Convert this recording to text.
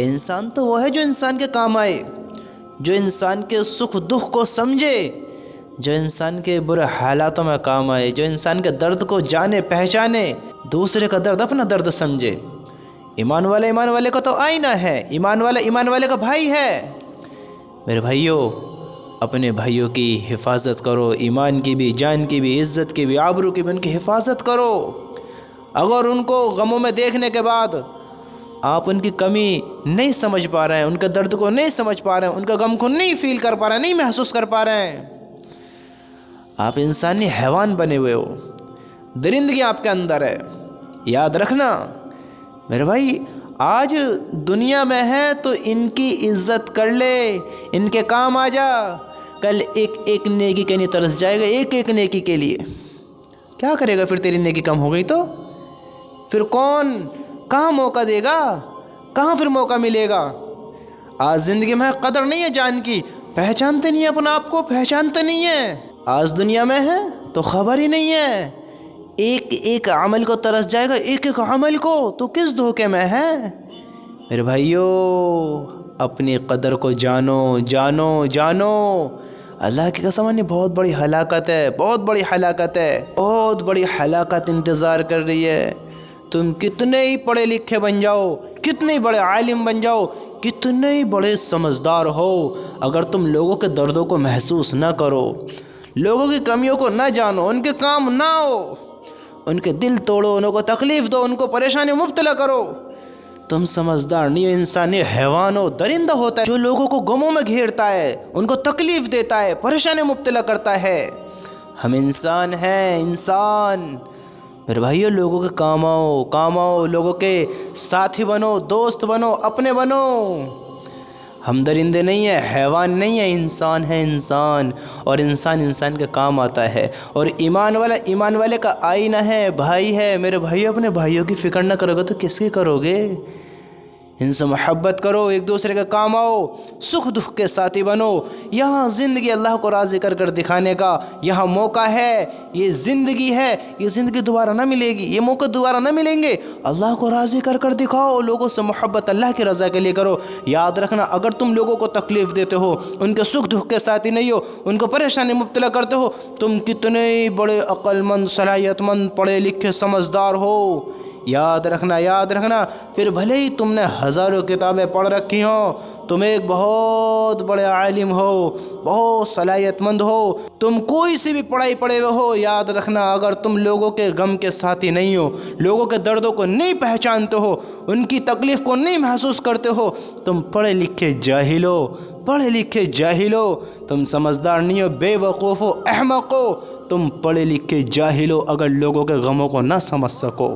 انسان تو وہ ہے جو انسان کے کام آئے، جو انسان کے سکھ دکھ کو سمجھے، جو انسان کے برے حالاتوں میں کام آئے، جو انسان کے درد کو جانے پہچانے، دوسرے کا درد اپنا درد سمجھے۔ ایمان والے کا تو آئینہ ہے، ایمان والے کا بھائی ہے۔ میرے بھائیوں، اپنے بھائیوں کی حفاظت کرو، ایمان کی بھی، جان کی بھی، عزت کی بھی، آبرو کی بھی، ان کی حفاظت کرو۔ اگر ان کو غموں میں دیکھنے کے بعد آپ ان کی کمی نہیں سمجھ پا رہے ہیں، ان کے درد کو نہیں سمجھ پا رہے ہیں، ان کا غم کو نہیں فیل کر پا رہے ہیں، نہیں محسوس کر پا رہے ہیں، آپ انسانی حیوان بنے ہوئے ہو، درندگی آپ کے اندر ہے۔ یاد رکھنا میرے بھائی، آج دنیا میں ہے تو ان کی عزت کر لے، ان کے کام آ جا، کل ایک نیکی کے لیے ترس جائے گا، ایک نیکی کے لیے کیا کرے گا؟ پھر تیری نیکی کم ہو گئی تو پھر کون کہاں موقع دے گا؟ کہاں پھر موقع ملے گا؟ آج زندگی میں قدر نہیں ہے جان کی، پہچانتے نہیں ہیں اپنا آپ کو، پہچانتے نہیں ہیں۔ آج دنیا میں ہے تو خبر ہی نہیں ہے، ایک عمل کو ترس جائے گا، ایک عمل کو، تو کس دھوکے میں ہے؟ میرے بھائیوں، اپنی قدر کو جانو جانو جانو۔ اللہ کی قسم، بہت بڑی ہلاکت ہے، بہت بڑی ہلاکت ہے، بہت بڑی ہلاکت انتظار کر رہی ہے۔ تم کتنے ہی پڑھے لکھے بن جاؤ، کتنے ہی بڑے عالم بن جاؤ، کتنے ہی بڑے سمجھدار ہو، اگر تم لوگوں کے دردوں کو محسوس نہ کرو، لوگوں کی کمیوں کو نہ جانو، ان کے کام نہ ہو، ان کے دل توڑو، ان کو تکلیف دو، ان کو پریشانی مبتلا کرو، تم سمجھدار نہیں ہو، انسانی حیوان ہو، درندہ ہوتا ہے جو لوگوں کو غموں میں گھیرتا ہے، ان کو تکلیف دیتا ہے، پریشانی مبتلا کرتا ہے۔ ہم انسان ہیں، انسان۔ میرے بھائیو، لوگوں کے کام آؤ، لوگوں کے ساتھی بنو، دوست بنو، اپنے بنو۔ ہم درندے نہیں ہیں، حیوان نہیں ہیں، انسان ہے، انسان، اور انسان کے کام آتا ہے، اور ایمان والے کا آئینہ ہے، بھائی ہے۔ میرے بھائیو، اپنے بھائیوں کی فکر نہ کرو گے تو کس کی کرو گے؟ ان سے محبت کرو، ایک دوسرے کے کام آؤ، سکھ دکھ کے ساتھی بنو۔ یہاں زندگی اللہ کو راضی کر دکھانے کا یہاں موقع ہے، یہ زندگی ہے، یہ زندگی دوبارہ نہ ملے گی، یہ موقع دوبارہ نہ ملیں گے۔ اللہ کو راضی کر دکھاؤ، لوگوں سے محبت اللہ کی رضا کے لیے کرو۔ یاد رکھنا، اگر تم لوگوں کو تکلیف دیتے ہو، ان کے سکھ دکھ کے ساتھی نہیں ہو، ان کو پریشانی مبتلا کرتے ہو، تم کتنے بڑے عقل مند، صلاحیت مند، پڑھے لکھے، سمجھدار ہو، یاد رکھنا، پھر بھلے ہی تم نے ہزاروں کتابیں پڑھ رکھی ہوں، تم ایک بہت بڑے عالم ہو، بہت صلاحیت مند ہو، تم کوئی سی بھی پڑھائی پڑھے ہوئے ہو، یاد رکھنا، اگر تم لوگوں کے غم کے ساتھی نہیں ہو، لوگوں کے دردوں کو نہیں پہچانتے ہو، ان کی تکلیف کو نہیں محسوس کرتے ہو، تم پڑھے لکھے جاہل ہو، تم سمجھدار نہیں ہو، بے وقوف ہو، احمق ہو، تم پڑھے لکھے جاہل ہو، اگر لوگوں کے غموں کو نہ سمجھ سکو۔